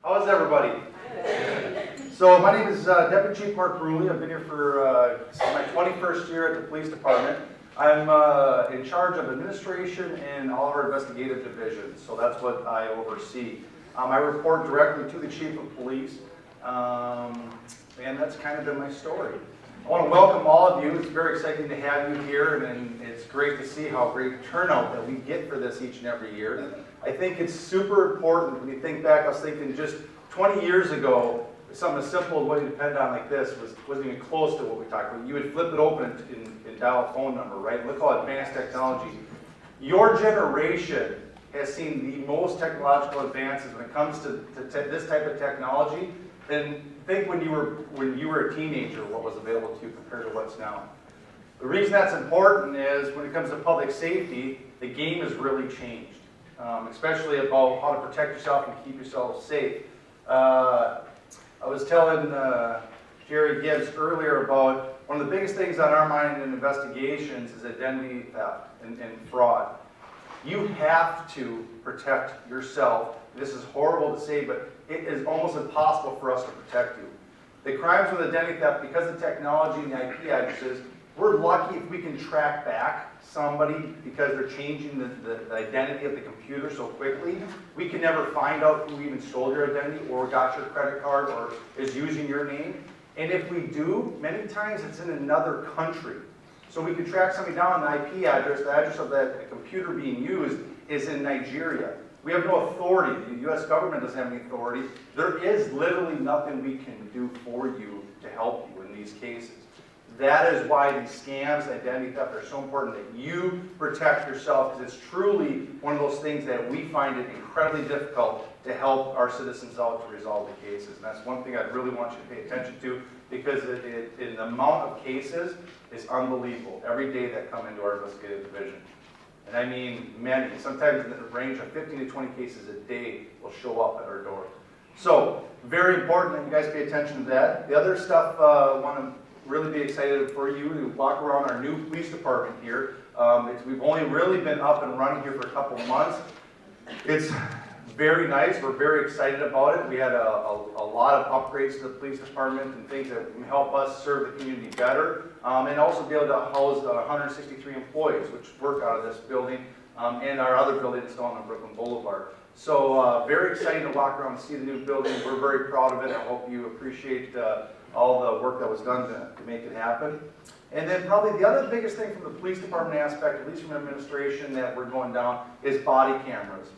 How is everybody? So my name is Deputy Chief Mark Bruley. I've been here for this is my 21st year at the police department. I'm in charge of administration and all of our investigative divisions, so that's what I oversee. I report directly to the Chief of Police, and that's kind of been my story. I want to welcome all of you. It's very exciting to have you here, and it's great to see how great turnout that we get for this each and every year. I think it's super important when you think back. I was thinking just 20 years ago, something as simple as what you depend on like this wasn't even close to what we talked about. You would flip it open and dial a phone number, right? Look how advanced technology. Your generation has seen the most technological advances when it comes to this type of technology. And think when you were a teenager, what was available to you compared to what's now. The reason that's important is when it comes to public safety, the game has really changed, especially about how to protect yourself and keep yourself safe. I was telling Jerry Gibbs earlier about one of the biggest things on our mind in investigations is identity theft and fraud. You have to protect yourself. This is horrible to say, but it is almost impossible for us to protect you. The crimes with identity theft, because of technology and the IP addresses, we're lucky if we can track back somebody because they're changing the identity of the computer so quickly. We can never find out who even stole your identity or got your credit card or is using your name. And if we do, many times it's in another country. So we can track somebody down, the IP address, the address of that computer being used is in Nigeria. We have no authority. The U.S. government doesn't have any authority. There is literally nothing we can do for you to help you in these cases. That is why these scams, identity theft are so important, that you protect yourself, because it's truly one of those things that we find it incredibly difficult to help our citizens out to resolve the cases. And that's one thing I'd really want you to pay attention to, because the amount of cases is unbelievable every day that come into our investigative division. And I mean many, sometimes in the range of 15 to 20 cases a day will show up at our door. So, very important that you guys pay attention to that. The other stuff I want to really be excited for you to walk around our new police department here. We've only really been up and running here for a couple of months. It's very nice. We're very excited about it. We had a lot of upgrades to the police department and things that can help us serve the community better, and also be able to house 163 employees, which work out of this building, and our other building that's on Brooklyn Boulevard. So very excited to walk around and see the new building. We're very proud of it. I hope you appreciate all the work that was done to make it happen. And then probably the other biggest thing from the police department aspect, at least from administration, that we're going down is body cameras.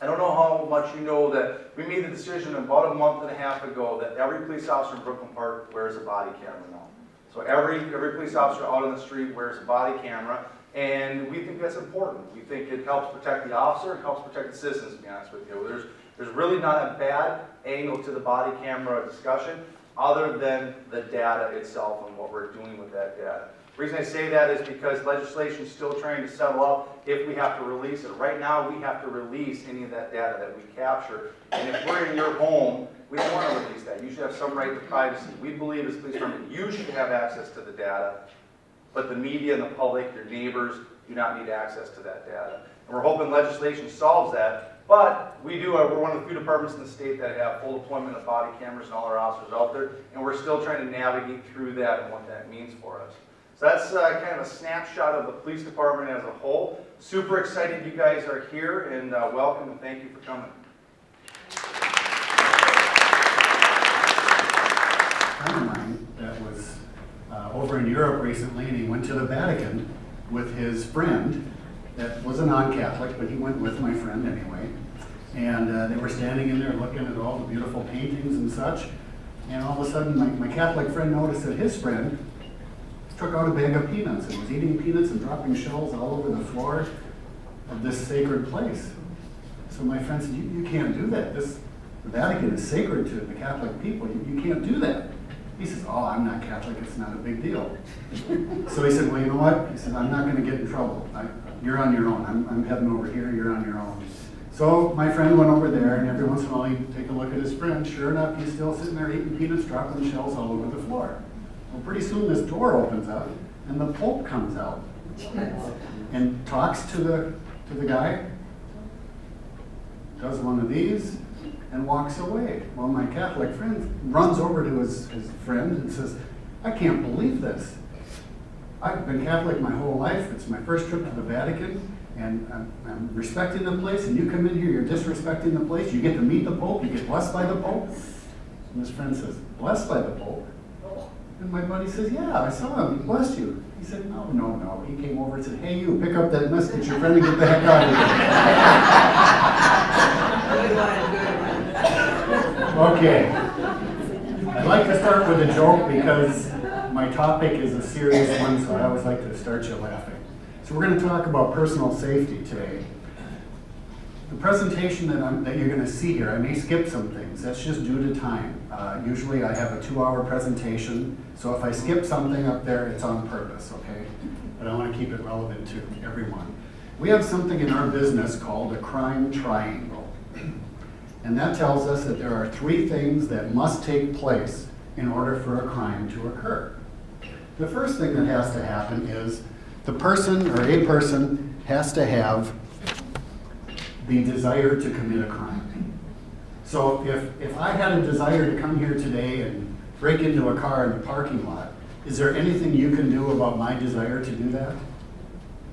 I don't know how much you know that we made the decision about a month and a half ago that every police officer in Brooklyn Park wears a body camera now. So every police officer out on the street wears a body camera, and we think that's important. We think it helps protect the officer, it helps protect the citizens, to be honest with you. There's really not a bad angle to the body camera discussion other than the data itself and what we're doing with that data. The reason I say that is because legislation is still trying to settle out if we have to release it. Right now, we have to release any of that data that we capture. And if we're in your home, we don't want to release that. You should have some right to privacy. We believe as police department, you should have access to the data, but the media and the public, your neighbors, do not need access to that data. And we're hoping legislation solves that. But we're one of the few departments in the state that have full deployment of body cameras and all our officers out there, and we're still trying to navigate through that and what that means for us. So that's kind of a snapshot of the police department as a whole. Super excited you guys are here, and welcome and thank you for coming. A friend of mine that was over in Europe recently, and he went to the Vatican with his friend that was a non-Catholic, but he went with my friend anyway. And they were standing in there looking at all the beautiful paintings and such. And all of a sudden, my Catholic friend noticed that his friend took out a bag of peanuts and was eating peanuts and dropping shells all over the floor of this sacred place. So my friend said, you can't do that. The Vatican is sacred to the Catholic people. You can't do that. He says, oh, I'm not Catholic. It's not a big deal. So he said, well, you know what? He said, I'm not going to get in trouble. You're on your own. I'm heading over here. You're on your own. So my friend went over there, and every once in a while he'd take a look at his friend. Sure enough, he's still sitting there eating peanuts, dropping shells all over the floor. Well, pretty soon this door opens up, and the Pope comes out and talks to the guy, does one of these, and walks away. Well, my Catholic friend runs over to his friend and says, I can't believe this. I've been Catholic my whole life. It's my first trip to the Vatican, and I'm respecting the place, and you come in here, you're disrespecting the place. You get to meet the Pope, you get blessed by the Pope. And his friend says, blessed by the Pope? And my buddy says, yeah, I saw him, he blessed you. He said, no. He came over and said, hey, you, pick up that message, your friend, and get the heck out of here. Okay. I'd like to start with a joke because my topic is a serious one, so I always like to start you laughing. So we're going to talk about personal safety today. The presentation that you're going to see here, I may skip some things. That's just due to time. Usually I have a 2-hour presentation, so if I skip something up there, it's on purpose, okay? But I want to keep it relevant to everyone. We have something in our business called a crime triangle. And that tells us that there are 3 things that must take place in order for a crime to occur. The first thing that has to happen is the person or a person has to have the desire to commit a crime. So if I had a desire to come here today and break into a car in the parking lot, is there anything you can do about my desire to do that?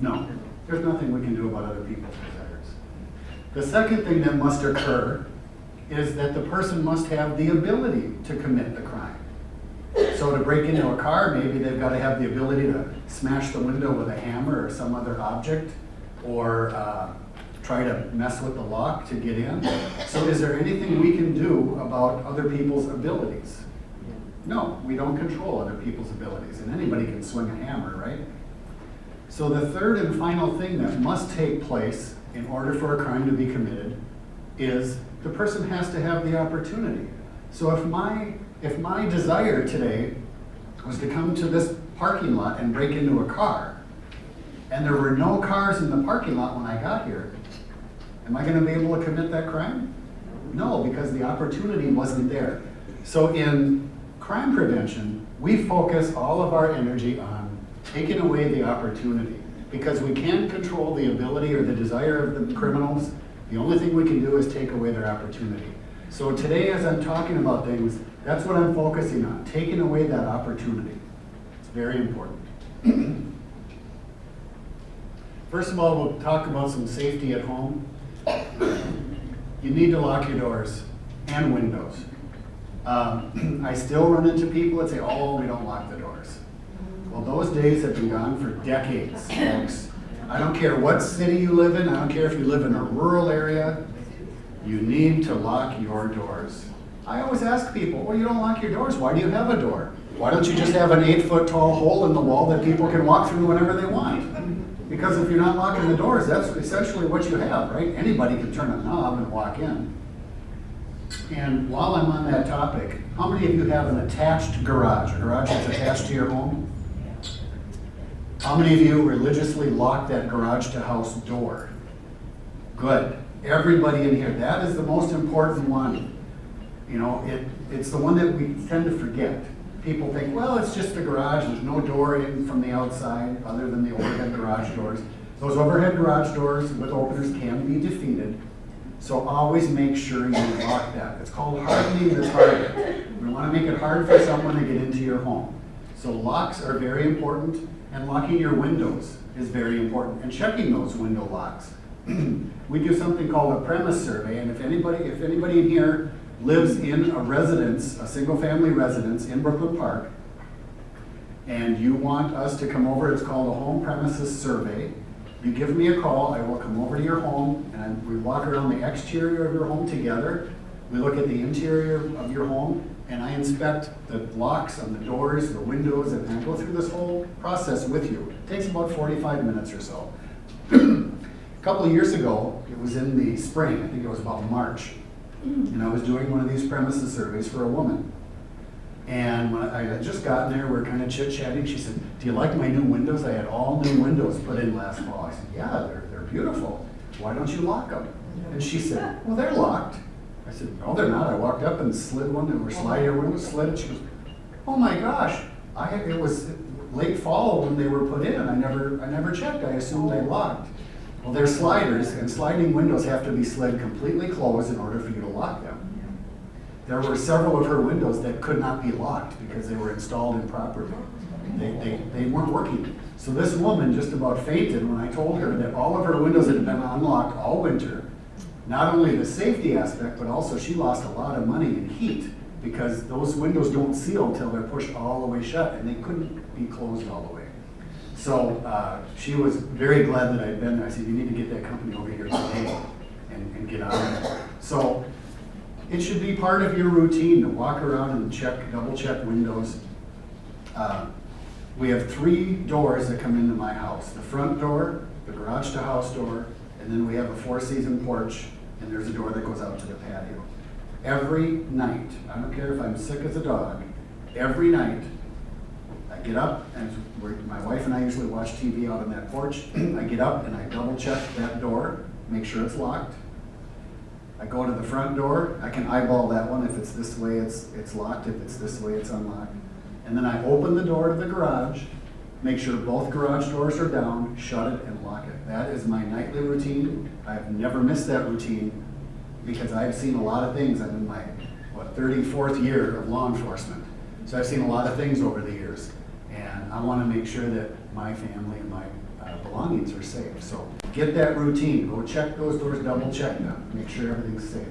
No. There's nothing we can do about other people's desires. The second thing that must occur is that the person must have the ability to commit the crime. So to break into a car, maybe they've got to have the ability to smash the window with a hammer or some other object, or try to mess with the lock to get in. So is there anything we can do about other people's abilities? No, we don't control other people's abilities, and anybody can swing a hammer, right? So the third and final thing that must take place in order for a crime to be committed is the person has to have the opportunity. So if my desire today was to come to this parking lot and break into a car, and there were no cars in the parking lot when I got here, am I going to be able to commit that crime? No, because the opportunity wasn't there. So in crime prevention, we focus all of our energy on taking away the opportunity, because we can't control the ability or the desire of the criminals. The only thing we can do is take away their opportunity. So today, as I'm talking about things, that's what I'm focusing on, taking away that opportunity. It's very important. First of all, we'll talk about some safety at home. You need to lock your doors and windows. I still run into people that say, oh, we don't lock the doors. Well, those days have been gone for decades, folks. I don't care what city you live in. I don't care if you live in a rural area. You need to lock your doors. I always ask people, well, you don't lock your doors. Why do you have a door? Why don't you just have an 8-foot tall hole in the wall that people can walk through whenever they want? Because if you're not locking the doors, that's essentially what you have, right? Anybody can turn a knob and walk in. And while I'm on that topic, how many of you have an attached garage, a garage that's attached to your home? How many of you religiously lock that garage to house door? Good. Everybody in here. That is the most important one. You know, it's the one that we tend to forget. People think, well, it's just a garage. There's no door in from the outside other than the overhead garage doors. Those overhead garage doors with openers can be defeated. So always make sure you lock that. It's called hardening the target. We want to make it hard for someone to get into your home. So locks are very important, and locking your windows is very important, and checking those window locks. We do something called a premise survey, and if anybody in here lives in a residence, a single-family residence in Brooklyn Park, and you want us to come over, it's called a home premises survey. You give me a call, I will come over to your home, and we walk around the exterior of your home together. We look at the interior of your home, and I inspect the locks on the doors, the windows, and I go through this whole process with you. It takes about 45 minutes or so. A couple of years ago, it was in the spring, I think it was about March, and I was doing one of these premises surveys for a woman. And when I had just gotten there, we were kind of chit-chatting. She said, do you like my new windows? I had all new windows put in last fall. I said, yeah, they're beautiful. Why don't you lock them? And she said, well, they're locked. I said, no, they're not. I walked up and slid one, and slider window slid it. She goes, oh my gosh, it was late fall when they were put in. I never checked. I assumed they locked. Well, they're sliders, and sliding windows have to be slid completely closed in order for you to lock them. there were several of her windows that could not be locked because they were installed improperly. They weren't working. So this woman just about fainted when I told her that all of her windows had been unlocked all winter. Not only the safety aspect, but also she lost a lot of money in heat because those windows don't seal until they're pushed all the way shut, and they couldn't be closed all the way. So she was very glad that I'd been there. I said, you need to get that company over here today and get on it. So it should be part of your routine to walk around and double check windows. We have 3 doors that come into my house. The front door, the garage to house door, and then we have a 4-season porch, and there's a door that goes out to the patio. Every night, I don't care if I'm sick as a dog, every night, I get up, and my wife and I usually watch TV out on that porch. I get up and I double check that door, make sure it's locked. I go to the front door, I can eyeball that one. If it's this way, it's locked. If it's this way, it's unlocked. And then I open the door to the garage, make sure both garage doors are down, shut it, and lock it. That is my nightly routine. I've never missed that routine because I've seen a lot of things. I'm in my, 34th year of law enforcement. So I've seen a lot of things over the years. And I want to make sure that my family and my belongings are safe. So get that routine. Go check those doors, double check them, make sure everything's safe.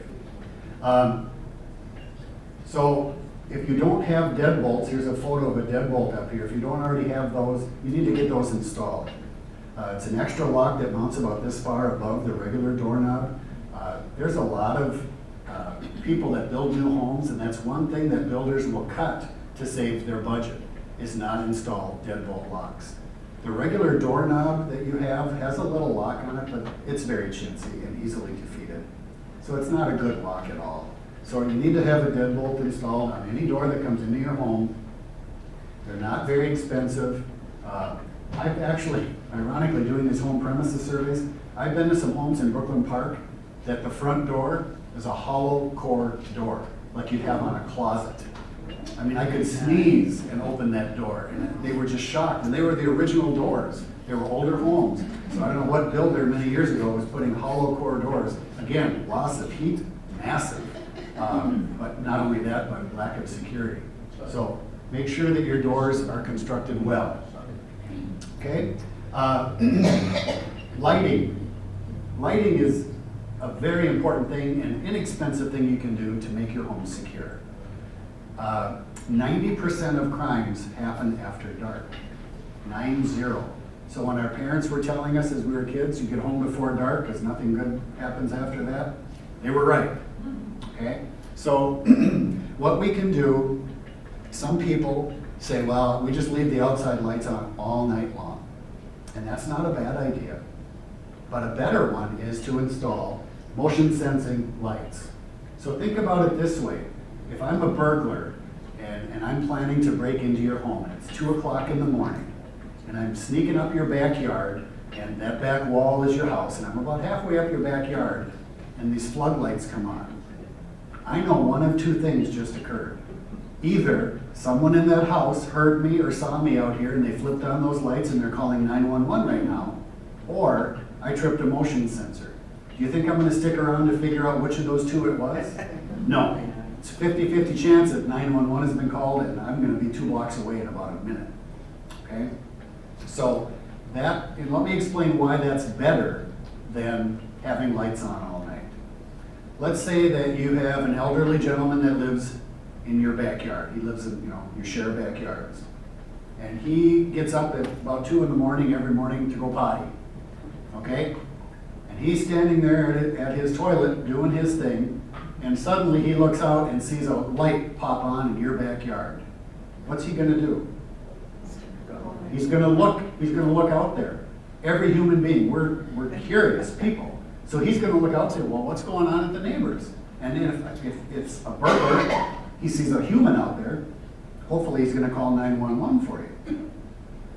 So if you don't have deadbolts, here's a photo of a deadbolt up here. If you don't already have those, you need to get those installed. It's an extra lock that mounts about this far above the regular doorknob. There's a lot of people that build new homes, and that's one thing that builders will cut to save their budget, is not install deadbolt locks. The regular doorknob that you have has a little lock on it, but it's very chintzy and easily defeated. So it's not a good lock at all. So you need to have a deadbolt installed on any door that comes into your home. They're not very expensive. I've actually, ironically, doing these home premises surveys, I've been to some homes in Brooklyn Park that the front door is a hollow core door, like you'd have on a closet. I mean, I could sneeze and open that door, and they were just shocked. And they were the original doors. They were older homes. So I don't know what builder many years ago was putting hollow core doors. Again, loss of heat, massive. But not only that, but lack of security. So make sure that your doors are constructed well. Okay? Lighting. Lighting is a very important thing and an inexpensive thing you can do to make your home secure. 90% of crimes happen after dark. 9-0. So when our parents were telling us as we were kids, you get home before dark because nothing good happens after that, they were right. Okay? So what we can do, some people say, well, we just leave the outside lights on all night long. And that's not a bad idea. But a better one is to install motion sensing lights. So think about it this way. If I'm a burglar and I'm planning to break into your home and it's 2 o'clock in the morning and I'm sneaking up your backyard and that back wall is your house and I'm about halfway up your backyard and these floodlights come on, I know one of 2 things just occurred. Either someone in that house heard me or saw me out here and they flipped on those lights and they're calling 911 right now, or I tripped a motion sensor. Do you think I'm going to stick around to figure out which of those 2 it was? No. It's a 50-50 chance that 911 has been called and I'm going to be 2 blocks away in about a minute. Okay? So that, and let me explain why that's better than having lights on all night. Let's say that you have an elderly gentleman that lives in your backyard. He lives in, you share backyards. And he gets up at about 2 in the morning every morning to go potty. Okay? And he's standing there at his toilet doing his thing, and suddenly he looks out and sees a light pop on in your backyard. What's he going to do? He's going to look out there. Every human being, we're curious people. So he's going to look out and say, well, what's going on at the neighbors? And if it's a burglar, he sees a human out there, hopefully he's going to call 911 for you.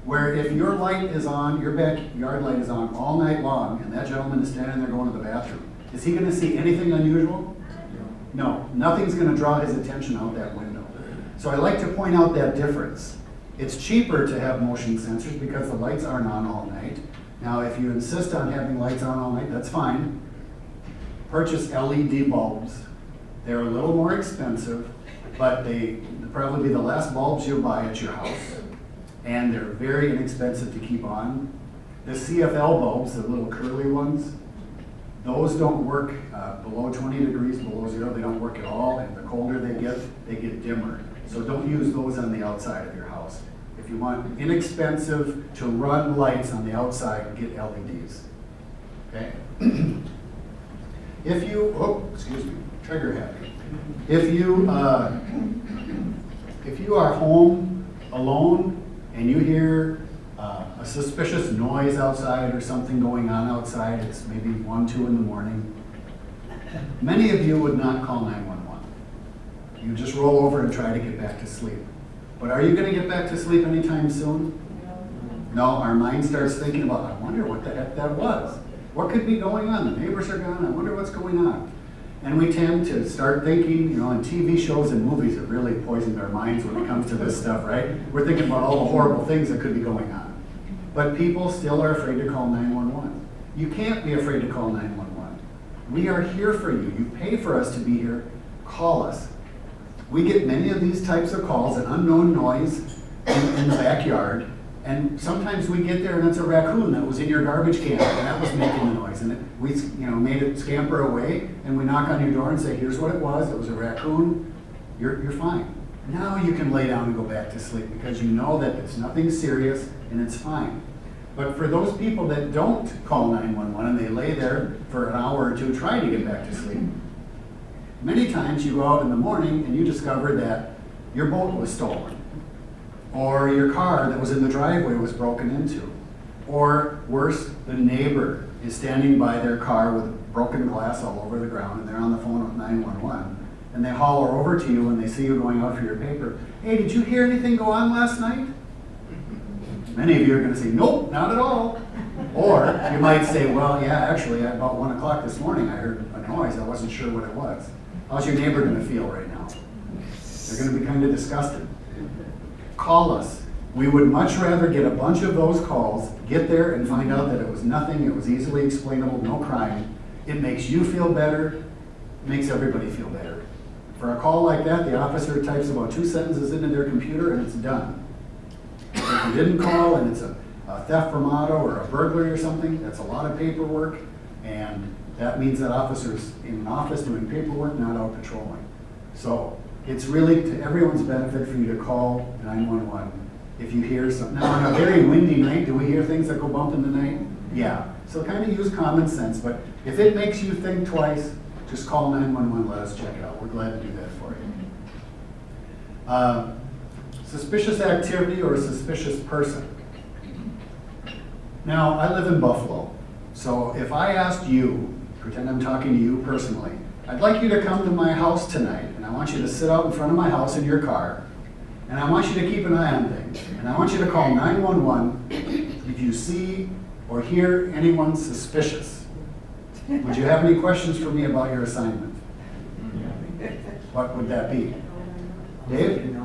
Where if your light is on, your backyard light is on all night long, and that gentleman is standing there going to the bathroom, is he going to see anything unusual? No, nothing's going to draw his attention out that window. So I like to point out that difference. It's cheaper to have motion sensors because the lights aren't on all night. Now, if you insist on having lights on all night, that's fine. Purchase LED bulbs They're a little more expensive, but they'll probably be the last bulbs you'll buy at your house. And they're very inexpensive to keep on. The CFL bulbs, the little curly ones, those don't work below 20 degrees, below zero. They don't work at all. And the colder they get dimmer. So don't use those on the outside of your house. If you want inexpensive to run lights on the outside, get LEDs. Okay? If you, excuse me, trigger happy. If you are home alone and you hear a suspicious noise outside or something going on outside, it's maybe 1, 2 in the morning, many of you would not call 911. You just roll over and try to get back to sleep. But are you going to get back to sleep anytime soon? No, our mind starts thinking about, I wonder what the heck that was. What could be going on? The neighbors are gone, I wonder what's going on. And we tend to start thinking, in TV shows and movies that really poisoned our minds when it comes to this stuff, right? We're thinking about all the horrible things that could be going on. But people still are afraid to call 911. You can't be afraid to call 911. We are here for you. You pay for us to be here. Call us. We get many of these types of calls, an unknown noise in the backyard, and sometimes we get there and it's a raccoon that was in your garbage can and that was making the noise, and we made it scamper away, and we knock on your door and say, here's what it was a raccoon, you're fine. Now you can lay down and go back to sleep because you know that it's nothing serious and it's fine. But for those people that don't call 911 and they lay there for an hour or two trying to get back to sleep, many times you go out in the morning and you discover that your boat was stolen, or your car that was in the driveway was broken into, or worse, the neighbor is standing by their car with broken glass all over the ground and they're on the phone with 911, and they holler over to you when they see you going out for your paper, hey, did you hear anything go on last night? Many of you are going to say, nope, not at all. Or you might say, well, yeah, actually, at about 1 o'clock this morning, I heard a noise. I wasn't sure what it was. How's your neighbor going to feel right now? They're going to be kind of disgusted. Call us. We would much rather get a bunch of those calls, get there and find out that it was nothing, it was easily explainable, no crime. It makes you feel better, it makes everybody feel better. For a call like that, the officer types about 2 sentences into their computer and it's done. If you didn't call and it's a theft from auto or a burglary or something, that's a lot of paperwork, and that means that officers in an office doing paperwork, not out patrolling. So it's really to everyone's benefit for you to call 911 if you hear something. Now, on a very windy night, do we hear things that go bump in the night? Yeah. So kind of use common sense, but if it makes you think twice, just call 911, let us check it out. We're glad to do that for you. Suspicious activity or a suspicious person. Now, I live in Buffalo, so if I asked you, pretend I'm talking to you personally, I'd like you to come to my house tonight, and I want you to sit out in front of my house in your car, and I want you to keep an eye on things, and I want you to call 911 if you see or hear anyone suspicious. Would you have any questions for me about your assignment? What would that be? Dave?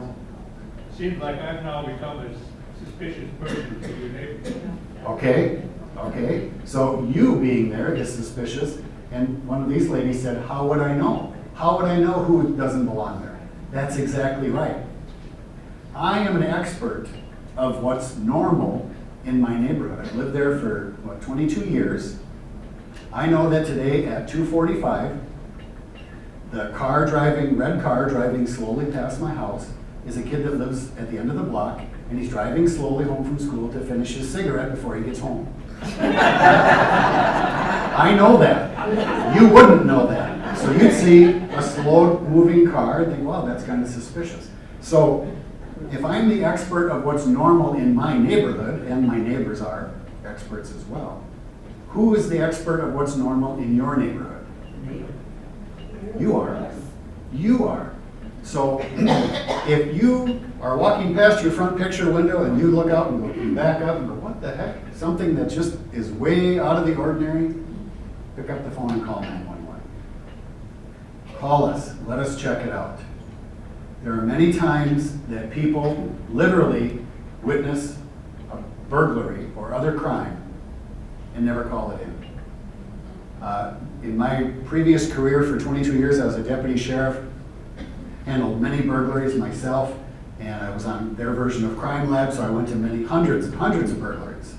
Seems like I've now become a suspicious person to your neighbor. Okay. So you being there is suspicious, and one of these ladies said, how would I know? How would I know who doesn't belong there? That's exactly right. I am an expert of what's normal in my neighborhood. I've lived there for, 22 years. I know that today at 2:45, the red car driving slowly past my house is a kid that lives at the end of the block, and he's driving slowly home from school to finish his cigarette before he gets home. I know that. You wouldn't know that. So you'd see a slow-moving car and think, wow, that's kind of suspicious. So if I'm the expert of what's normal in my neighborhood, and my neighbors are experts as well, who is the expert of what's normal in your neighborhood? You are. You are. So if you are walking past your front picture window and you look out and go, you back up and go, what the heck? Something that just is way out of the ordinary, pick up the phone and call 911. Call us. Let us check it out. There are many times that people literally witness a burglary or other crime and never call it in. In my previous career for 22 years, I was a deputy sheriff, handled many burglaries myself, and I was on their version of Crime Lab, so I went to many hundreds and hundreds of burglaries.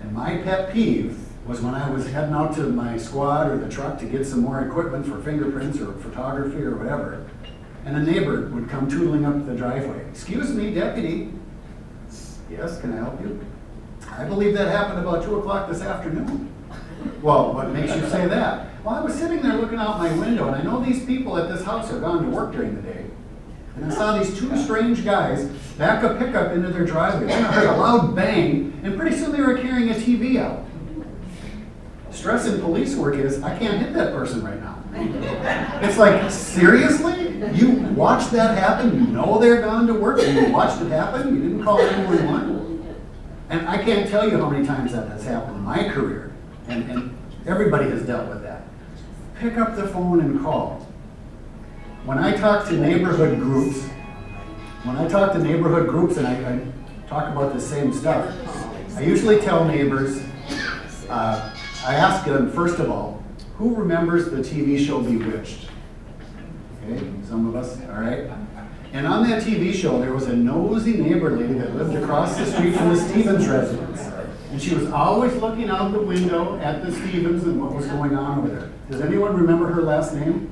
And my pet peeve was when I was heading out to my squad or the truck to get some more equipment for fingerprints or photography or whatever, and a neighbor would come tootling up the driveway. "Excuse me, deputy." "Yes, can I help you?" "I believe that happened about 2 o'clock this afternoon." "Well, what makes you say that?" "Well, I was sitting there looking out my window, and I know these people at this house are gone to work during the day. And I saw these two strange guys back a pickup into their driveway. Then I heard a loud bang, and pretty soon they were carrying a TV out." Stress in police work is, I can't hit that person right now. It's like, seriously? You watched that happen? You know they're gone to work, and you watched it happen? You didn't call 911? And I can't tell you how many times that has happened in my career, and everybody has dealt with that. Pick up the phone and call. When I talk to neighborhood groups, and I talk about the same stuff, I usually tell neighbors, I ask them, first of all, who remembers the TV show Bewitched? Okay, some of us, all right? And on that TV show, there was a nosy neighbor lady that lived across the street from the Stevens residence. And she was always looking out the window at the Stevens and what was going on over there. Does anyone remember her last name?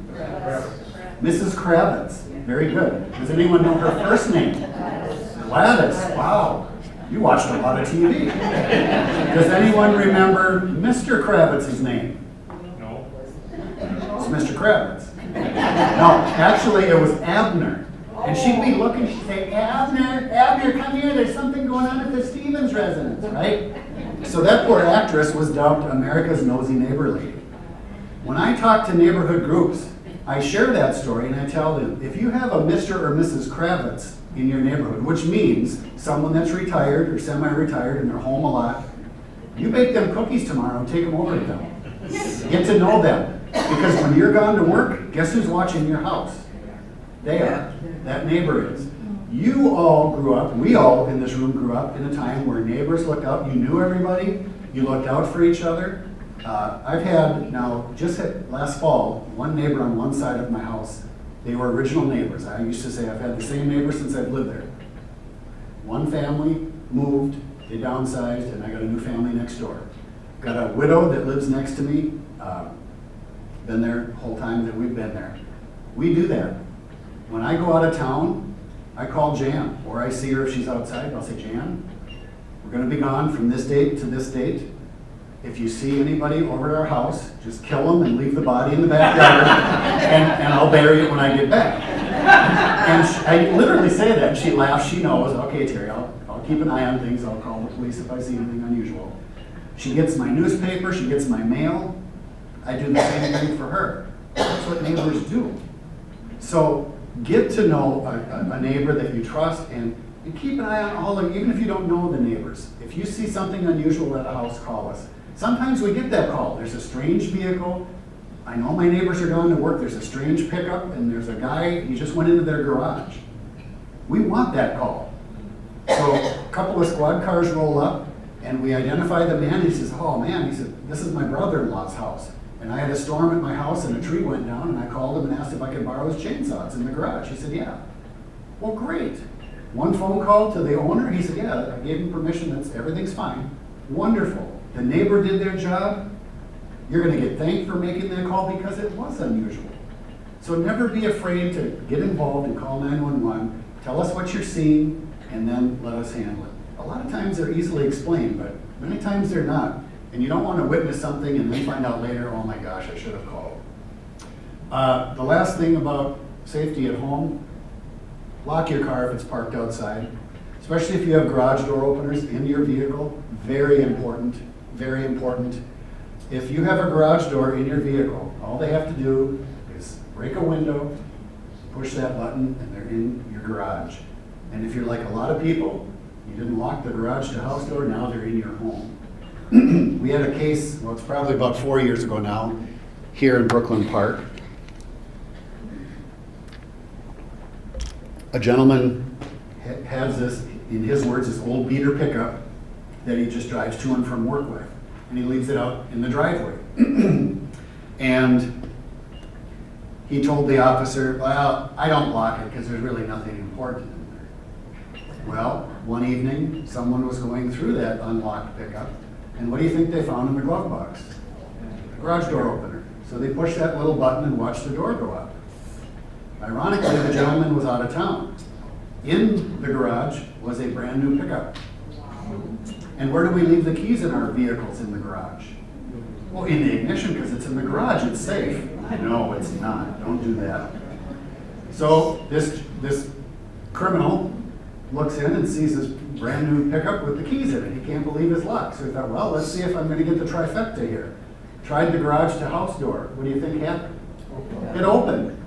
Mrs. Kravitz. Very good. Does anyone know her first name? Gladys. Wow. You watched a lot of TV. Does anyone remember Mr. Kravitz's name? No. It's Mr. Kravitz. No, actually it was Abner. And she'd be looking, she'd say, Abner, come here, there's something going on at the Stevens residence, right? So that poor actress was dubbed America's Nosy Neighbor Lady. When I talk to neighborhood groups, I share that story and I tell them, if you have a Mr. or Mrs. Kravitz in your neighborhood, which means someone that's retired or semi-retired and they're home a lot, you bake them cookies tomorrow and take them over to them. Get to know them. Because when you're gone to work, guess who's watching your house? They are. That neighbor is. You all grew up, we all in this room grew up in a time where neighbors looked out, you knew everybody, you looked out for each other. I've had, now, just last fall, one neighbor on one side of my house. They were original neighbors. I used to say I've had the same neighbor since I've lived there. One family moved, they downsized, and I got a new family next door. Got a widow that lives next to me, been there the whole time that we've been there. We do that. When I go out of town, I call Jan, or I see her if she's outside, I'll say, Jan, we're gonna be gone from this date to this date. If you see anybody over at our house, just kill them and leave the body in the backyard, and I'll bury it when I get back. And I literally say that, and she laughs, she knows, okay, Terry, I'll keep an eye on things, I'll call the police if I see anything unusual. She gets my newspaper, she gets my mail, I do the same thing for her. That's what neighbors do. So get to know a neighbor that you trust, and keep an eye on all of them, even if you don't know the neighbors. If you see something unusual at a house, call us. Sometimes we get that call. There's a strange vehicle. I know my neighbors are going to work. There's a strange pickup, and there's a guy, he just went into their garage. We want that call. So a couple of squad cars roll up, and we identify the man. He says, oh man, he said, this is my brother-in-law's house. And I had a storm at my house, and a tree went down, and I called him and asked if I could borrow his chainsaw. It's in the garage. He said, yeah. Well, great. One phone call to the owner. He said, yeah, I gave him permission. Everything's fine. Wonderful. The neighbor did their job. You're going to get thanked for making that call because it was unusual. So never be afraid to get involved and call 911. Tell us what you're seeing, and then let us handle it. A lot of times they're easily explained, but many times they're not. And you don't want to witness something and then find out later, oh my gosh, I should have called. The last thing about safety at home, lock your car if it's parked outside, especially if you have garage door openers in your vehicle. Very important, very important. If you have a garage door in your vehicle, all they have to do is break a window, push that button, and they're in your garage. And if you're like a lot of people, you didn't lock the garage to house door, now they're in your home. We had a case, well, it's probably about 4 years ago now, here in Brooklyn Park. A gentleman has this, in his words, this old beater pickup that he just drives to and from work with. and he leaves it out in the driveway. And he told the officer, well, I don't lock it because there's really nothing important in there. Well, one evening, someone was going through that unlocked pickup, and what do you think they found in the glove box? A garage door opener. So they pushed that little button and watched the door go up. Ironically, the gentleman was out of town. In the garage was a brand new pickup. And where do we leave the keys in our vehicles in the garage? Well, in the ignition, because it's in the garage, it's safe. No, it's not. Don't do that. So this criminal looks in and sees this brand new pickup with the keys in it. He can't believe his luck. So he thought, well, let's see if I'm going to get the trifecta here. Tried the garage to house door. What do you think happened? It opened.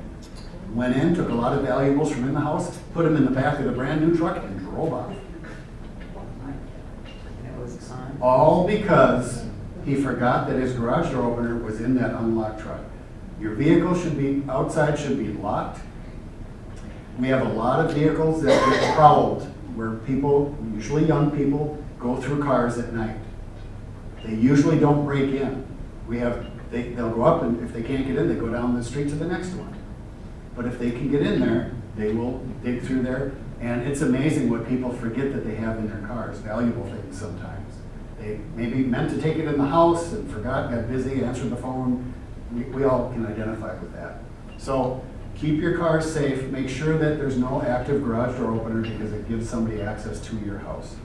Went in, took a lot of valuables from in the house, put them in the back of the brand new truck, and drove off. All because he forgot that his garage door opener was in that unlocked truck. Your vehicle should be, outside should be locked. We have a lot of vehicles that get prowled, where people, usually young people, go through cars at night. They usually don't break in. They'll go up, and if they can't get in, they go down the street to the next one. But if they can get in there, they will dig through there. And it's amazing what people forget that they have in their cars, valuable things sometimes. They maybe meant to take it in the house and forgot, got busy, answered the phone. We all can identify with that. So keep your car safe. Make sure that there's no active garage door opener because it gives somebody access to your house.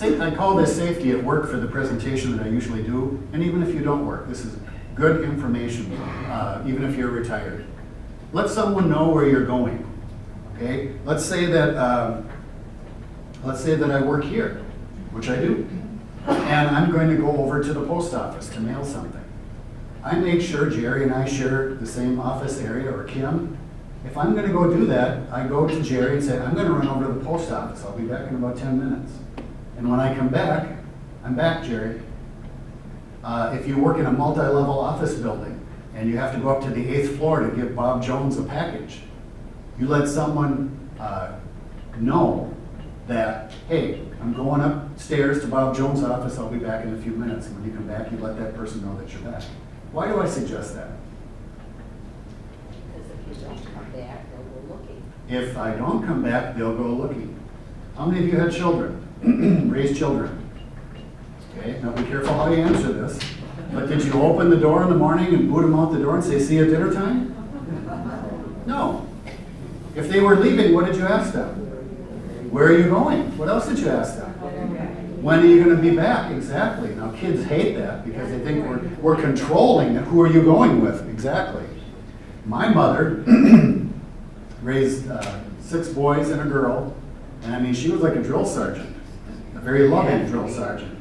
I call this safety at work for the presentation that I usually do. And even if you don't work, this is good information, even if you're retired. Let someone know where you're going. Okay? Let's say that I work here, which I do, and I'm going to go over to the post office to mail something. I make sure Jerry and I share the same office area, or Kim. If I'm going to go do that, I go to Jerry and say, I'm going to run over to the post office. I'll be back in about 10 minutes. And when I come back, I'm back, Jerry. If you work in a multi-level office building and you have to go up to the 8th floor to give Bob Jones a package, you let someone know that, hey, I'm going upstairs to Bob Jones' office, I'll be back in a few minutes. And when you come back, you let that person know that you're back. Why do I suggest that? Because if you don't come back, they'll go looking. If I don't come back, they'll go looking. How many of you had children? Raised children? Okay, now be careful how you answer this. But did you open the door in the morning and boot them out the door and say, see you at dinner time? No. If they were leaving, what did you ask them? Where are you going? What else did you ask them? When are you going to be back? Exactly. Now kids hate that because they think we're controlling who are you going with. Exactly. My mother raised 6 boys and a girl, and I mean, she was like a drill sergeant, a very loving drill sergeant.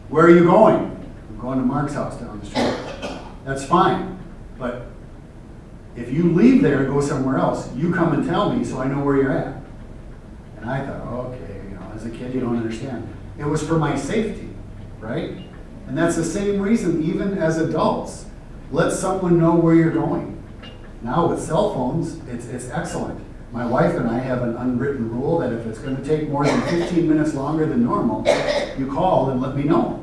Where are you going? I'm going to Mark's house down the street. That's fine, but if you leave there and go somewhere else, you come and tell me so I know where you're at. And I thought, okay, as a kid you don't understand. It was for my safety, right? And that's the same reason even as adults. Let someone know where you're going. Now with cell phones, it's excellent. My wife and I have an unwritten rule that if it's going to take more than 15 minutes longer than normal, you call and let me know.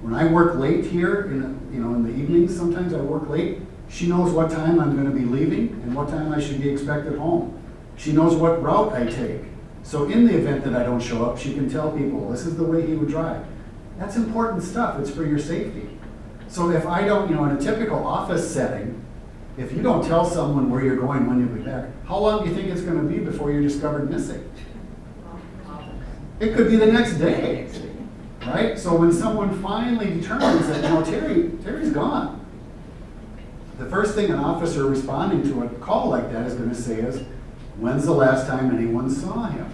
When I work late here, in the evenings, sometimes I work late, she knows what time I'm going to be leaving and what time I should be expected home. She knows what route I take. So in the event that I don't show up, she can tell people, this is the way he would drive. That's important stuff. It's for your safety. So if I don't, in a typical office setting, if you don't tell someone where you're going when you'll be back, how long do you think it's going to be before you're discovered missing? It could be the next day, right? So when someone finally determines that, Terry's gone, the first thing an officer responding to a call like that is going to say is, when's the last time anyone saw him?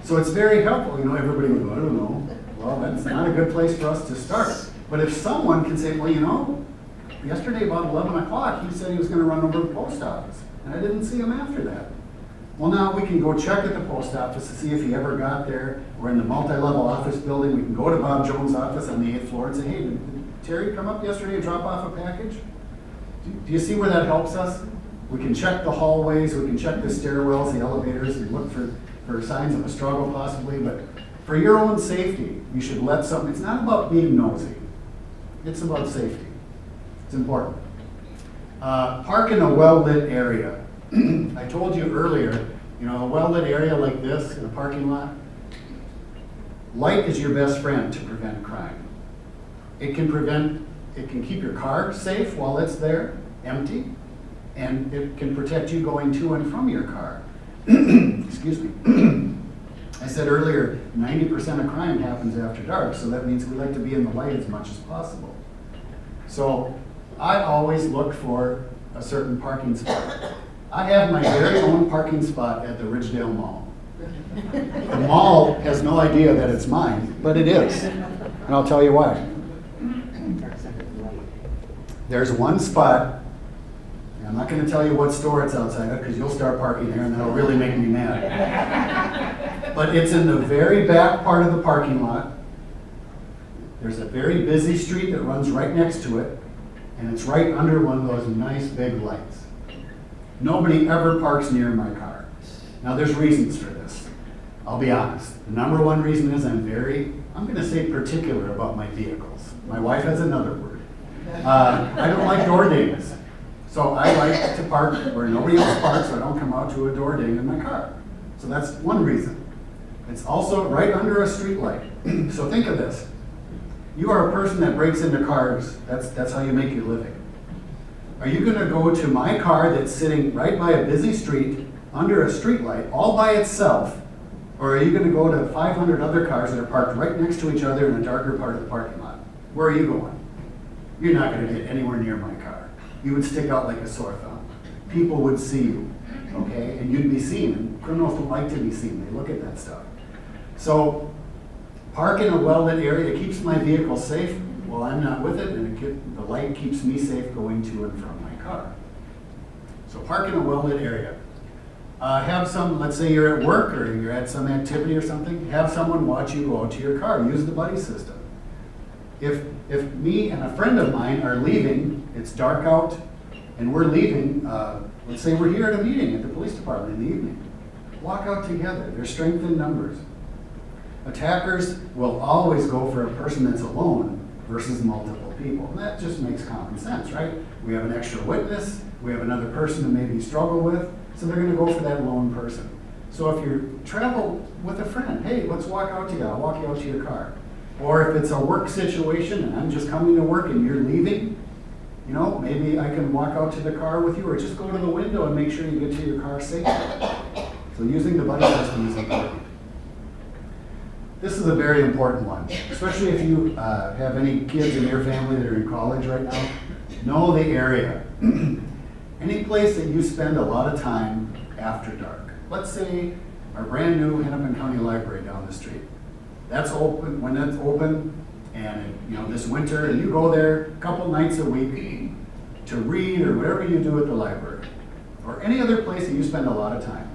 So it's very helpful. Everybody would go, I don't know. Well, that's not a good place for us to start. But if someone can say, well, yesterday about 11 o'clock, he said he was going to run over to the post office, and I didn't see him after that. Well, now we can go check at the post office to see if he ever got there. We're in the multi-level office building. We can go to Bob Jones' office on the 8th floor and say, hey, did Terry come up yesterday and drop off a package? Do you see where that helps us? We can check the hallways, we can check the stairwells, the elevators, and look for for signs of a struggle possibly, but for your own safety, you should let something, it's not about being nosy. It's about safety. It's important. Park in a well-lit area. I told you earlier, you know, a well-lit area like this in a parking lot, light is your best friend to prevent crime. It can keep your car safe while it's there, empty, and it can protect you going to and from your car. Excuse me. I said earlier, 90% of crime happens after dark, so that means we like to be in the light as much as possible. So I always look for a certain parking spot. I have my very own parking spot at the Ridgedale Mall. The mall has no idea that it's mine, but it is, and I'll tell you why. There's one spot, and I'm not going to tell you what store it's outside of because you'll start parking there and that'll really make me mad. But it's in the very back part of the parking lot. There's a very busy street that runs right next to it, and it's right under one of those nice big lights. Nobody ever parks near my car. Now there's reasons for this. I'll be honest. The number one reason is I'm going to say particular about my vehicles. My wife has another word. I don't like door dings. So I like to park where nobody else parks so I don't come out to a door ding in my car. So that's one reason. It's also right under a street light. So think of this. You are a person that breaks into cars. That's how you make your living. Are you going to go to my car that's sitting right by a busy street under a street light all by itself, or are you going to go to 500 other cars that are parked right next to each other in a darker part of the parking lot? Where are you going? You're not going to get anywhere near my car. You would stick out like a sore thumb. People would see you, okay? And you'd be seen. And criminals don't like to be seen. They look at that stuff. So park in a well-lit area. It keeps my vehicle safe while I'm not with it, and the light keeps me safe going to and from my car. So park in a well-lit area. Have some, let's say you're at work or you're at some activity or something, have someone watch you go out to your car. Use the buddy system. If me and a friend of mine are leaving, it's dark out, and we're leaving, let's say we're here at a meeting at the police department in the evening, walk out together. There's strength in numbers. Attackers will always go for a person that's alone versus multiple people. And that just makes common sense, right? We have an extra witness, we have another person to maybe struggle with, so they're going to go for that lone person. So if you travel with a friend, hey, let's walk out together, I'll walk you out to your car. Or if it's a work situation and I'm just coming to work and you're leaving, you know, maybe I can walk out to the car with you, or just go to the window and make sure you get to your car safely. So using the buddy system is important. This is a very important one, especially if you have any kids in your family that are in college right now. Know the area. Any place that you spend a lot of time after dark. Let's say our brand new Hennepin County Library down the street. That's open, when that's open, and you know, this winter, and you go there a couple nights a week to read or whatever you do at the library, or any other place that you spend a lot of time.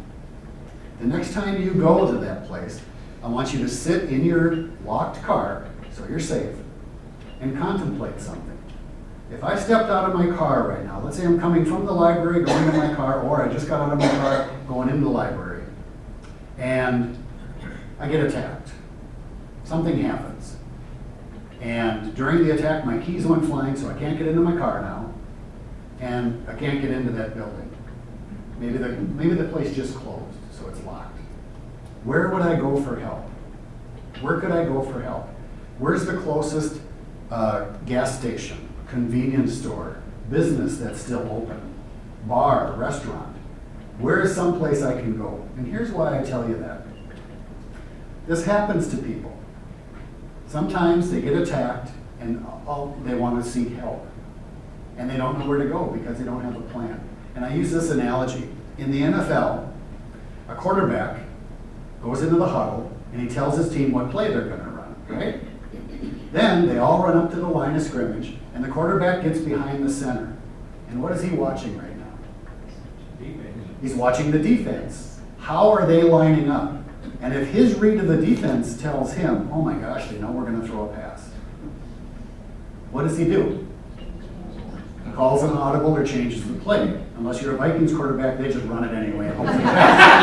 The next time you go to that place, I want you to sit in your locked car, so you're safe, and contemplate something. If I stepped out of my car right now, let's say I'm coming from the library, going to my car, or I just got out of my car, going into the library, and I get attacked. Something happens. And during the attack, my keys went flying, so I can't get into my car now, and I can't get into that building. Maybe the place just closed, so it's locked. Where would I go for help? Where could I go for help? Where's the closest gas station, convenience store, business that's still open, bar, restaurant? Where is some place I can go? And here's why I tell you that. This happens to people. Sometimes they get attacked and they want to seek help. And they don't know where to go because they don't have a plan. And I use this analogy. In the NFL, a quarterback goes into the huddle and he tells his team what play they're going to run, right? Then they all run up to the line of scrimmage and the quarterback gets behind the center. And what is he watching right now? Defense. He's watching the defense. How are they lining up? And if his read of the defense tells him, oh my gosh, they know we're going to throw a pass, what does he do? He calls an audible or changes the play. Unless you're a Vikings quarterback, they just run it anyway and hope for the best.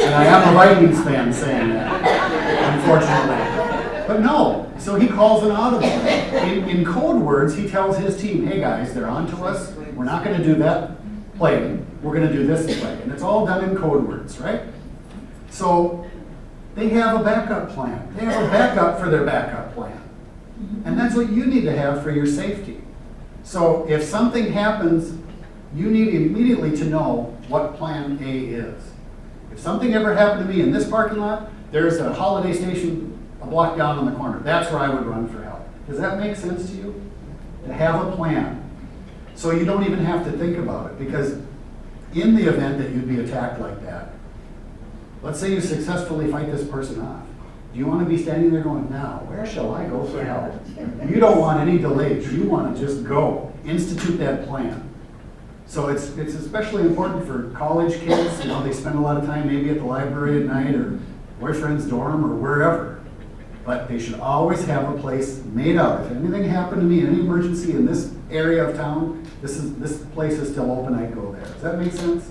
And I am a Vikings fan saying that, unfortunately. But no, so he calls an audible. In code words, he tells his team, hey guys, they're on to us. We're not going to do that play. We're going to do this play. And it's all done in code words, right? So they have a backup plan. They have a backup for their backup plan. And that's what you need to have for your safety. So if something happens, you need immediately to know what plan A is. If something ever happened to me in this parking lot, there's a Holiday Station a block down on the corner. That's where I would run for help. Does that make sense to you? To have a plan. So you don't even have to think about it, because in the event that you'd be attacked like that, let's say you successfully fight this person off. Do you want to be standing there going, now, where shall I go for help? You don't want any delays. You want to just go. Institute that plan. So it's especially important for college kids. You know, they spend a lot of time maybe at the library at night or boyfriend's dorm or wherever. But they should always have a place made out. If anything happened to me, any emergency in this area of town, this place is still open, I'd go there. Does that make sense?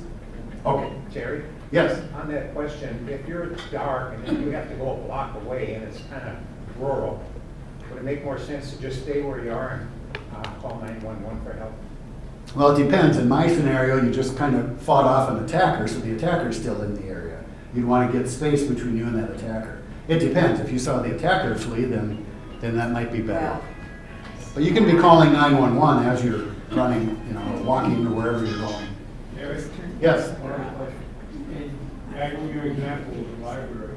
Okay. Terry, Yes. on that question, if you're dark and then you have to go a block away and it's kind of rural, would it make more sense to just stay where you are and call 911 for help? Well, it depends. In my scenario, you just kind of fought off an attacker, so the attacker's still in the area. You'd want to get space between you and that attacker. It depends. If you saw the attacker flee, then that might be better. But you can be calling 911 as you're running, you know, walking or wherever you're going. Eric? Yes. Back to your example of the library,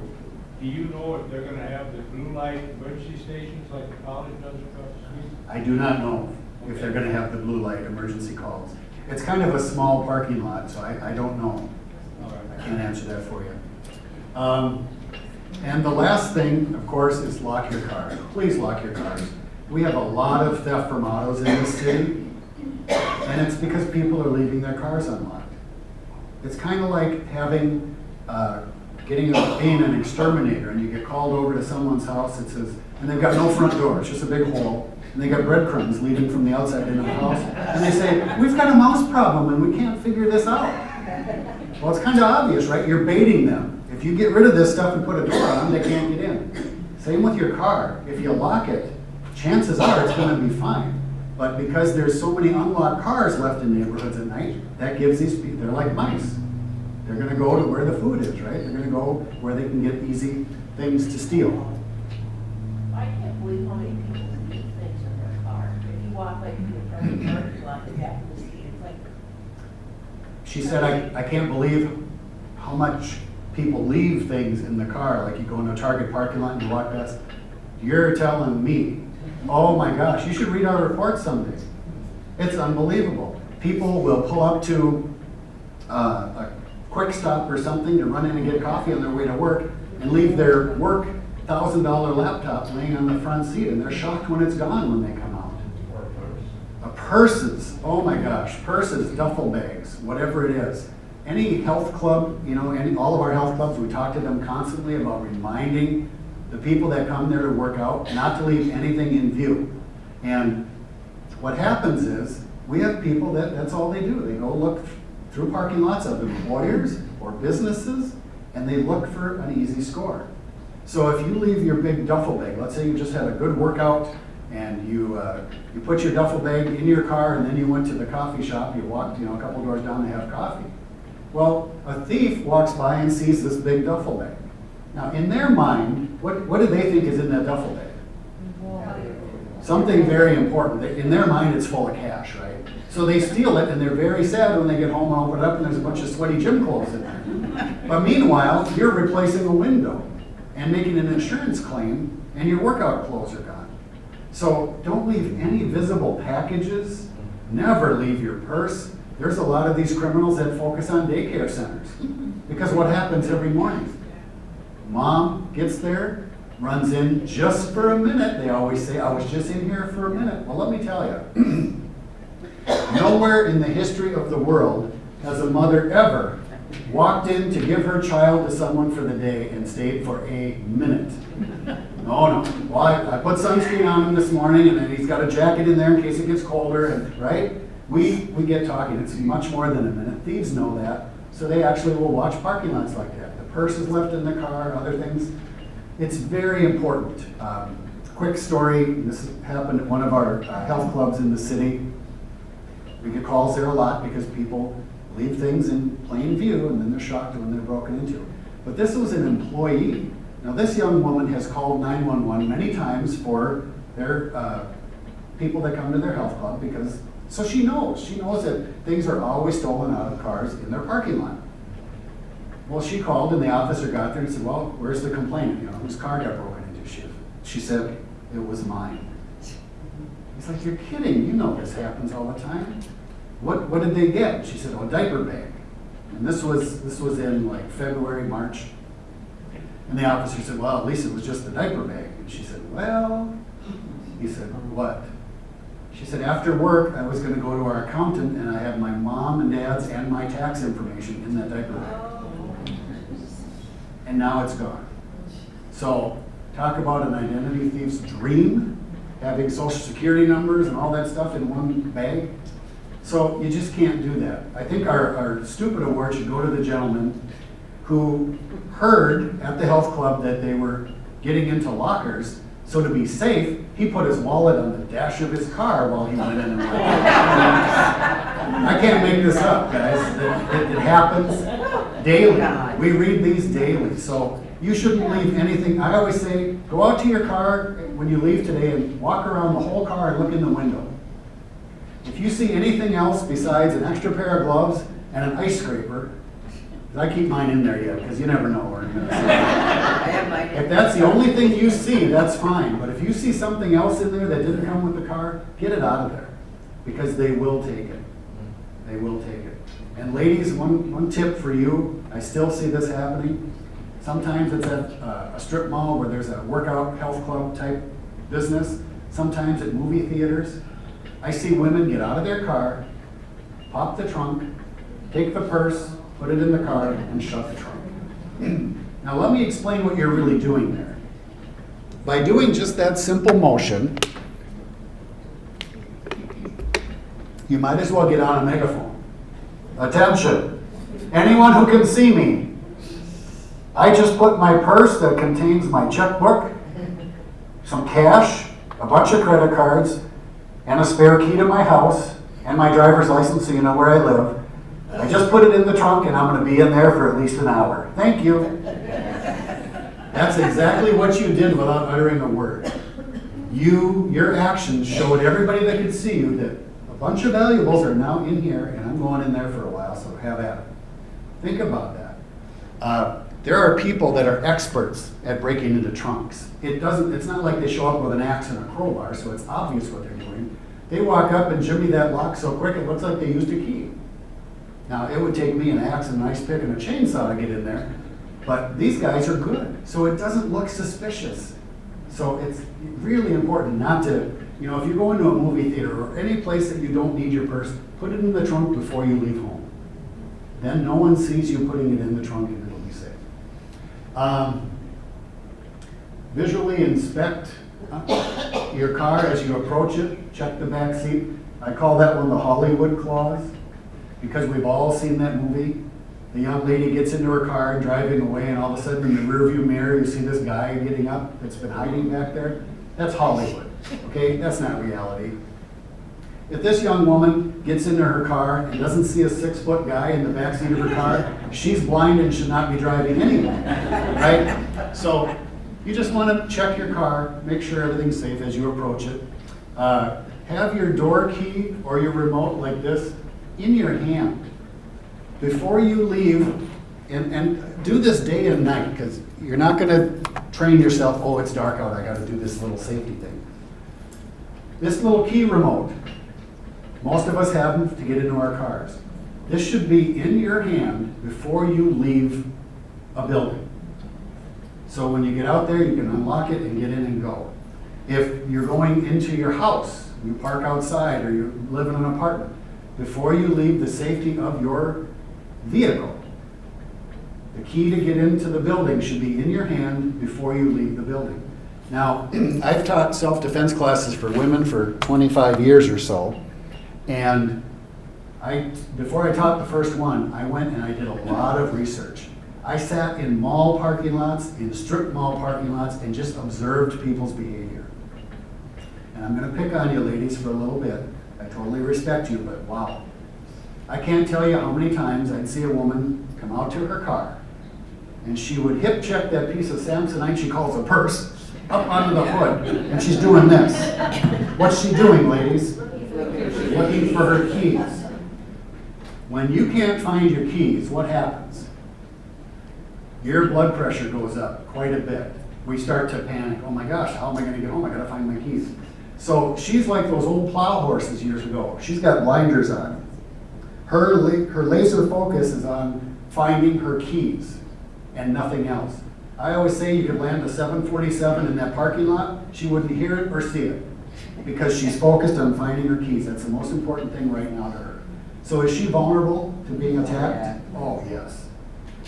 do you know if they're gonna have the blue light emergency stations like the college does across the street? I do not know if they're going to have the blue light emergency calls. It's kind of a small parking lot, so I don't know. All right. I can't answer that for you. And the last thing, of course, is lock your car. Please lock your cars. We have a lot of theft from autos in this city, and it's because people are leaving their cars unlocked. It's kind of like having, being an exterminator, and you get called over to someone's house, it says, and they've got no front door, it's just a big hole, and they got breadcrumbs leading from the outside into the house, and they say, we've got a mouse problem and we can't figure this out. Well, it's kind of obvious, right? You're baiting them. If you get rid of this stuff and put a door on them, they can't get in. Same with your car. If you lock it, chances are it's going to be fine. But because there's so many unlocked cars left in neighborhoods at night, that gives these people, they're like mice. They're going to go to where the food is, right? They're going to go where they can get easy things to steal. I can't believe how many people leave things in their car. If you walk like through a parking lot, the back of the seat, it's like, She said, I can't believe how much people leave things in the car. Like you go into a Target parking lot and you walk past. You're telling me, oh my gosh, you should read our report someday. It's unbelievable. People will pull up to a quick stop or something to run in and get coffee on their way to work and leave their work $1,000 laptop laying on the front seat, and they're shocked when it's gone when they come out. Purses, oh my gosh, purses, duffel bags, whatever it is. Any health club, you know, all of our health clubs, we talk to them constantly about reminding the people that come there to work out not to leave anything in view. And what happens is, we have people that's all they do. They go look through parking lots of employers or businesses, and they look for an easy score. So if you leave your big duffel bag, let's say you just had a good workout, and you put your duffel bag in your car, and then you went to the coffee shop, you walked, a couple doors down to have coffee. Well, a thief walks by and sees this big duffel bag. Now, in their mind, what do they think is in that duffel bag? Something very important. In their mind, it's full of cash, right? So they steal it, and they're very sad when they get home and open it up, and there's a bunch of sweaty gym clothes in there. But meanwhile, you're replacing a window and making an insurance claim, and your workout clothes are gone. So don't leave any visible packages. Never leave your purse. There's a lot of these criminals that focus on daycare centers. Because what happens every morning? Mom gets there, runs in just for a minute. They always say, I was just in here for a minute. Well, let me tell you, nowhere in the history of the world has a mother ever walked in to give her child to someone for the day and stayed for a minute. No. Well, I put sunscreen on him this morning, and then he's got a jacket in there in case it gets colder, and right? We get talking. It's much more than a minute. Thieves know that, so they actually will watch parking lots like that. The purse is left in the car, other things. It's very important. Quick story, this happened at one of our health clubs in the city. We get calls there a lot because people leave things in plain view and then they're shocked when they're broken into. But this was an employee. Now this young woman has called 911 many times for their people that come to their health club because, so she knows that things are always stolen out of cars in their parking lot. Well, she called and the officer got there and said, well, where's the complainant? You know, whose car got broken into? She said, it was mine. He's like, you're kidding, you know this happens all the time. What did they get? She said, oh, a diaper bag. And this was in like February, March. And the officer said, well, at least it was just a diaper bag. And she said, well, he said, what? She said, after work, I was gonna go to our accountant and I have my mom and dad's and my tax information in that diaper bag. And now it's gone. So, talk about an identity thief's dream, having social security numbers and all that stuff in one bag. So you just can't do that. I think our stupid award should go to the gentleman who heard at the health club that they were getting into lockers. So to be safe, he put his wallet on the dash of his car while he went in and locked. I can't make this up, guys. It happens daily. We read these daily. So you shouldn't leave anything. I always say, go out to your car when you leave today and walk around the whole car and look in the window. If you see anything else besides an extra pair of gloves and an ice scraper, I keep mine in there yet because you never know where I'm going to see it. If that's the only thing you see, that's fine. But if you see something else in there that didn't come with the car, get it out of there because they will take it. They will take it. And ladies, one tip for you, I still see this happening. Sometimes it's at a strip mall where there's a workout health club type business. Sometimes at movie theaters. I see women get out of their car, pop the trunk, take the purse, put it in the car, and shut the trunk. Now let me explain what you're really doing there. By doing just that simple motion, you might as well get on a megaphone. Attention, anyone who can see me. I just put my purse that contains my checkbook, some cash, a bunch of credit cards, and a spare key to my house, and my driver's license so you know where I live. I just put it in the trunk and I'm going to be in there for at least an hour. Thank you. That's exactly what you did without uttering a word. Your actions showed everybody that could see you that a bunch of valuables are now in here and I'm going in there for a while, so have at it. Think about that. There are people that are experts at breaking into trunks. It's not like they show up with an axe and a crowbar, so it's obvious what they're doing. They walk up and jimmy that lock so quick it looks like they used a key. Now, it would take me an axe and an ice pick and a chainsaw to get in there, but these guys are good, so it doesn't look suspicious. So it's really important not to, if you go into a movie theater or any place that you don't need your purse, put it in the trunk before you leave home. Then no one sees you putting it in the trunk and it'll be safe. Visually inspect your car as you approach it. Check the back seat. I call that one the Hollywood clause because we've all seen that movie. The young lady gets into her car and driving away, and all of a sudden in the rearview mirror you see this guy getting up that's been hiding back there. That's Hollywood. Okay, that's not reality. If this young woman gets into her car and doesn't see a 6-foot guy in the back seat of her car, she's blind and should not be driving anyway, right? So you just want to check your car, make sure everything's safe as you approach it. Have your door key or your remote like this in your hand. Before you leave, and do this day and night, because you're not going to train yourself, oh, it's dark out, I got to do this little safety thing. This little key remote, most of us have them to get into our cars. This should be in your hand before you leave a building. So when you get out there, you can unlock it and get in and go. If you're going into your house, you park outside or you live in an apartment, before you leave the safety of your vehicle, the key to get into the building should be in your hand before you leave the building. Now, I've taught self-defense classes for women for 25 years or so, and before I taught the first one, I went and I did a lot of research. I sat in mall parking lots, in strip mall parking lots, and just observed people's behavior. And I'm gonna pick on you ladies for a little bit. I totally respect you, but wow. I can't tell you how many times I'd see a woman come out to her car, and she would hip check that piece of Samsonite she calls a purse up onto the hood, and she's doing this. What's she doing, ladies? Looking for her keys. When you can't find your keys, what happens? Your blood pressure goes up quite a bit. We start to panic. Oh my gosh, how am I gonna get home? I gotta find my keys. So she's like those old plow horses years ago. She's got blinders on. Her laser focus is on finding her keys and nothing else. I always say you could land a 747 in that parking lot, she wouldn't hear it or see it because she's focused on finding her keys. That's the most important thing right now to her. So is she vulnerable to being attacked? Oh, yes.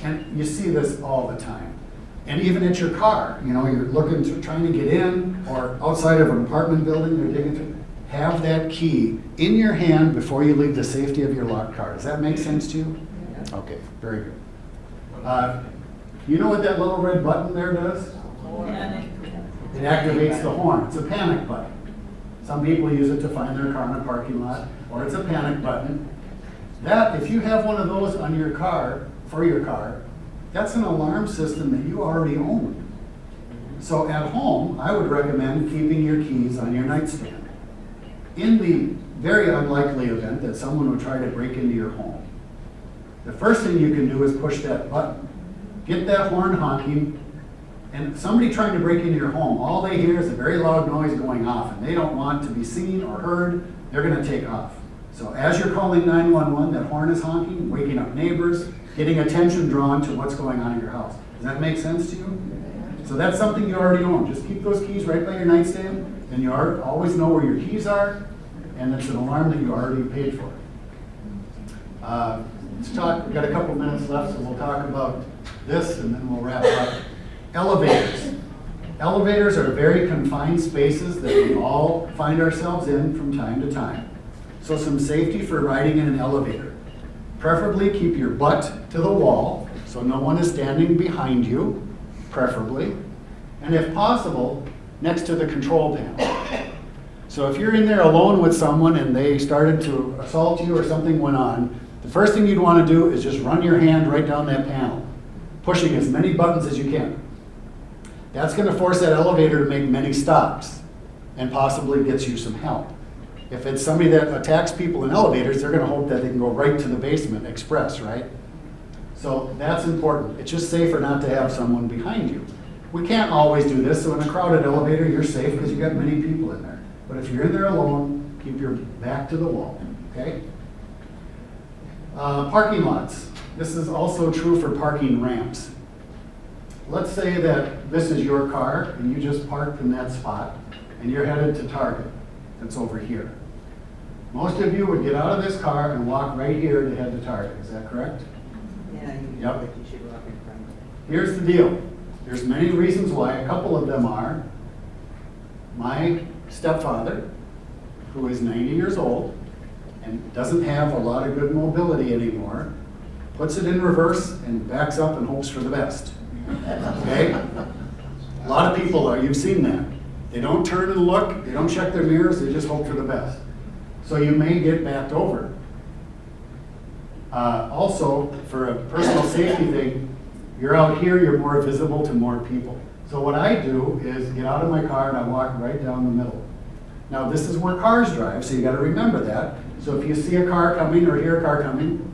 And you see this all the time. And even at your car, you know, you're looking to, trying to get in, or outside of an apartment building, you're digging through. Have that key in your hand before you leave the safety of your locked car. Does that make sense to you? Yeah. Okay, very good. You know what that little red button there does? It activates the horn. It's a panic button. Some people use it to find their car in a parking lot, or it's a panic button. That, if you have one of those on your car, for your car, that's an alarm system that you already own. So at home, I would recommend keeping your keys on your nightstand. In the very unlikely event that someone would try to break into your home, the first thing you can do is push that button. Get that horn honking, and somebody trying to break into your home, all they hear is a very loud noise going off, and they don't want to be seen or heard. They're going to take off. So as you're calling 911, that horn is honking, waking up neighbors, getting attention drawn to what's going on in your house. Does that make sense to you? So that's something you already own. Just keep those keys right by your nightstand, and you always know where your keys are, and it's an alarm that you already paid for. Let's talk, we've got a couple minutes left, so we'll talk about this, and then we'll wrap up. Elevators. Elevators are very confined spaces that we all find ourselves in from time to time. So some safety for riding in an elevator. Preferably keep your butt to the wall, so no one is standing behind you, preferably. And if possible, next to the control panel. So if you're in there alone with someone and they started to assault you or something went on, the first thing you'd want to do is just run your hand right down that panel, pushing as many buttons as you can. That's going to force that elevator to make many stops and possibly gets you some help. If it's somebody that attacks people in elevators, they're going to hope that they can go right to the basement express, right? So that's important. It's just safer not to have someone behind you. We can't always do this, so in a crowded elevator, you're safe because you've got many people in there. But if you're in there alone, keep your back to the wall, okay? Parking lots. This is also true for parking ramps. Let's say that this is your car and you just parked in that spot and you're headed to Target that's over here. Most of you would get out of this car and walk right here to head to Target, is that correct? Yeah, Yep. you should walk in front of it. Here's the deal. There's many reasons why. A couple of them are my stepfather, who is 90 years old and doesn't have a lot of good mobility anymore, puts it in reverse and backs up and hopes for the best. Okay? A lot of people are, you've seen that. They don't turn and look, they don't check their mirrors, they just hope for the best. So you may get backed over. Also, for a personal safety thing, you're out here, you're more visible to more people. So what I do is get out of my car and I walk right down the middle. Now this is where cars drive, so you gotta remember that. So if you see a car coming or hear a car coming,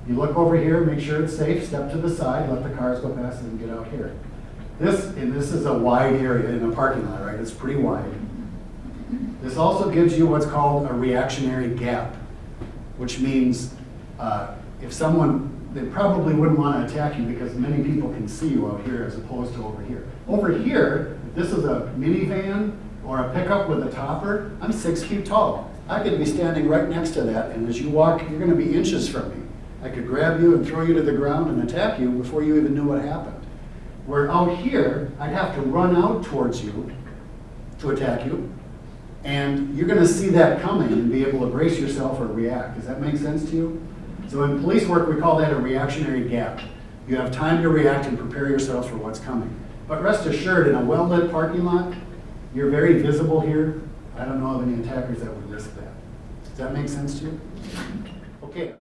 you look over here, make sure it's safe, step to the side, let the cars go past and get out here. This is a wide area in a parking lot, right? It's pretty wide. This also gives you what's called a reactionary gap, which means if someone, they probably wouldn't want to attack you because many people can see you out here as opposed to over here. Over here, if this is a minivan or a pickup with a topper, I'm 6 feet tall. I could be standing right next to that, and as you walk, you're going to be inches from me. I could grab you and throw you to the ground and attack you before you even knew what happened. Where out here, I'd have to run out towards you to attack you, and you're going to see that coming and be able to brace yourself or react. Does that make sense to you? So in police work, we call that a reactionary gap. You have time to react and prepare yourselves for what's coming. But rest assured, in a well-lit parking lot, you're very visible here. I don't know of any attackers that would risk that. Does that make sense to you? Okay.